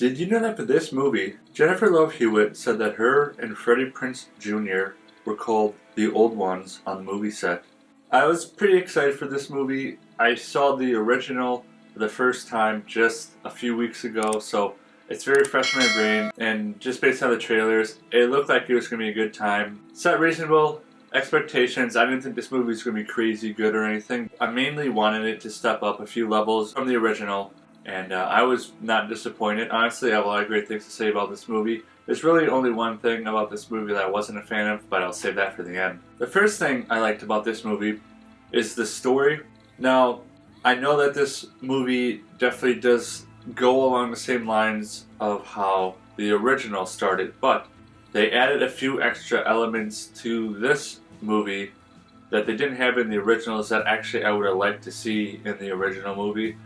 Did you know that for this movie, Jennifer Love Hewitt said that her and Freddie Prinze Jr. were called the old ones on the movie set? I was pretty excited for this movie. I saw the original for the first time just a few weeks ago, so it's very fresh in my brain, and just based on the trailers, it looked like it was going to be a good time. Set reasonable expectations. I didn't think this movie was going to be crazy good or anything. I mainly wanted it to step up a few levels from the original, and I was not disappointed. Honestly, I have a lot of great things to say about this movie. There's really only one thing about this movie that I wasn't a fan of, but I'll save that for the end. The first thing I liked about this movie is the story. Now, I know that this movie definitely does go along the same lines of how the original started, but they added a few extra elements to this movie that they didn't have in the originals that actually I would have liked to see in the original movie.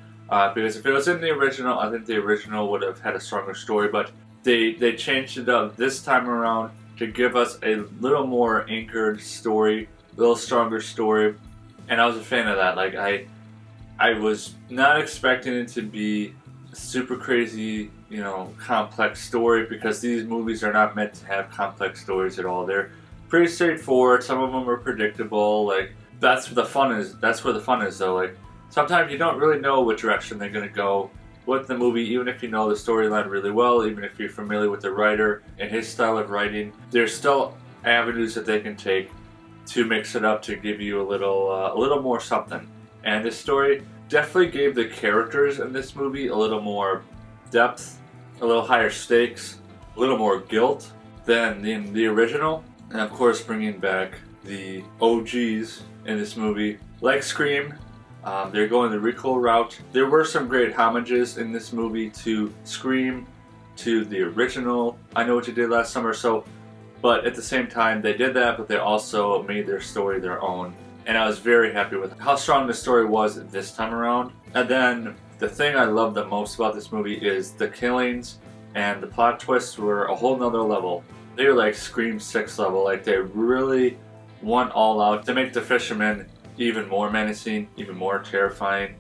Because if it was in the original, I think the original would have had a stronger story, but they changed it up this time around to give us a little more anchored story, a little stronger story, and I was a fan of that. Like, I was not expecting it to be a super crazy, complex story, because these movies are not meant to have complex stories at all. They're pretty straightforward. Some of them are predictable. Like, that's where the fun is. That's where the fun is, though. Like, sometimes you don't really know what direction they're going to go with the movie, even if you know the storyline really well, even if you're familiar with the writer and his style of writing. There's still avenues that they can take to mix it up to give you a little more something. And this story definitely gave the characters in this movie a little more depth, a little higher stakes, a little more guilt than in the original. And of course, bringing back the OGs in this movie, like Scream. They're going the recall route. There were some great homages in this movie to Scream, to the original I Know What You Did Last Summer. But at the same time, they did that, but they also made their story their own. And I was very happy with how strong the story was this time around. And then the thing I love the most about this movie is the killings and the plot twists were a whole nother level. They were like Scream 6 level. Like, they really went all out to make the fisherman even more menacing, even more terrifying.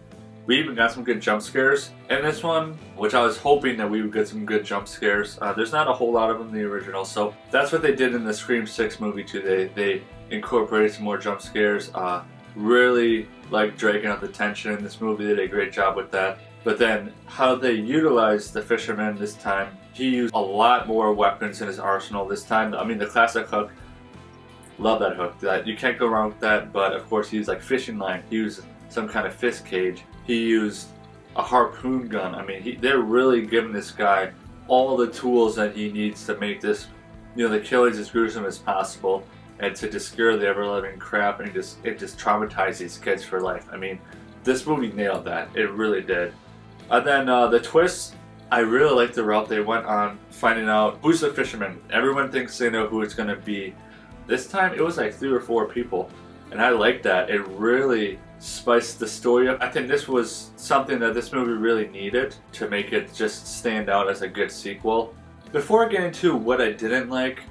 We even got some good jump scares in this one, which I was hoping that we would get some good jump scares. There's not a whole lot of them in the original, so that's what they did in the Scream 6 movie too. They incorporated some more jump scares. Really like dragging out the tension in this movie. They did a great job with that. But then how they utilized the fisherman this time, he used a lot more weapons in his arsenal this time. I mean, the classic hook. Love that hook. You can't go wrong with that, but of course he used like fishing line. He used some kind of fist cage. He used a harpoon gun. I mean, they're really giving this guy all the tools that he needs to make this, the killings as gruesome as possible, and to just scare the ever-living crap, and it just traumatized these kids for life. I mean, this movie nailed that. It really did. And then the twist, I really like the route they went on, finding out who's the fisherman. Everyone thinks they know who it's going to be. This time it was like 3 or 4 people, and I like that. It really spiced the story up. I think this was something that this movie really needed to make it just stand out as a good sequel. Before I get into what I didn't like,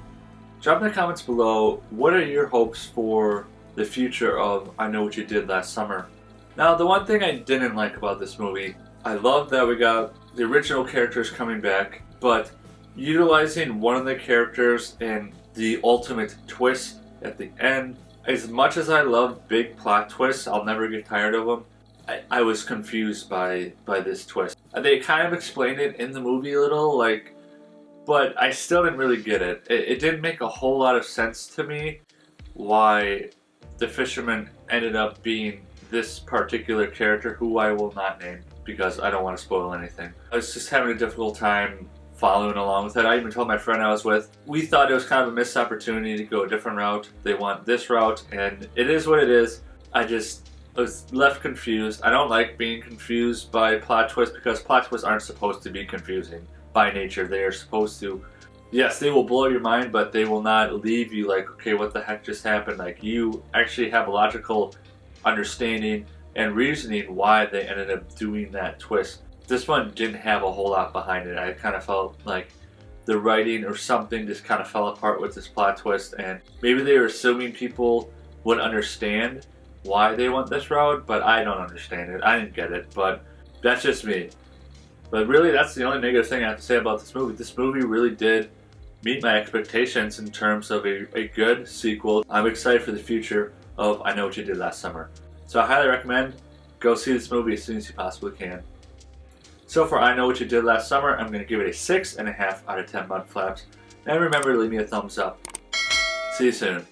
drop in the comments below, what are your hopes for the future of I Know What You Did Last Summer? Now, the one thing I didn't like about this movie, I love that we got the original characters coming back, but utilizing one of the characters and the ultimate twist at the end. As much as I love big plot twists, I'll never get tired of them. I was confused by this twist. They kind of explained it in the movie a little, but I still didn't really get it. It didn't make a whole lot of sense to me why the fisherman ended up being this particular character, who I will not name because I don't want to spoil anything. I was just having a difficult time following along with it. I even told my friend I was with, we thought it was kind of a missed opportunity to go a different route. They want this route, and it is what it is. I was left confused. I don't like being confused by plot twists, because plot twists aren't supposed to be confusing by nature. They are supposed to, yes, they will blow your mind, but they will not leave you like, okay, what the heck just happened? Like, you actually have a logical understanding and reasoning why they ended up doing that twist. This one didn't have a whole lot behind it. I kind of felt like the writing or something just kind of fell apart with this plot twist, and maybe they were assuming people would understand why they went this route, but I don't understand it. I didn't get it, but that's just me. But really, that's the only negative thing I have to say about this movie. This movie really did meet my expectations in terms of a good sequel. I'm excited for the future of I Know What You Did Last Summer. So I highly recommend go see this movie as soon as you possibly can. So for I Know What You Did Last Summer, I'm going to give it a 6.5 out of 10 Mudflaps. And remember to leave me a thumbs up. See you soon.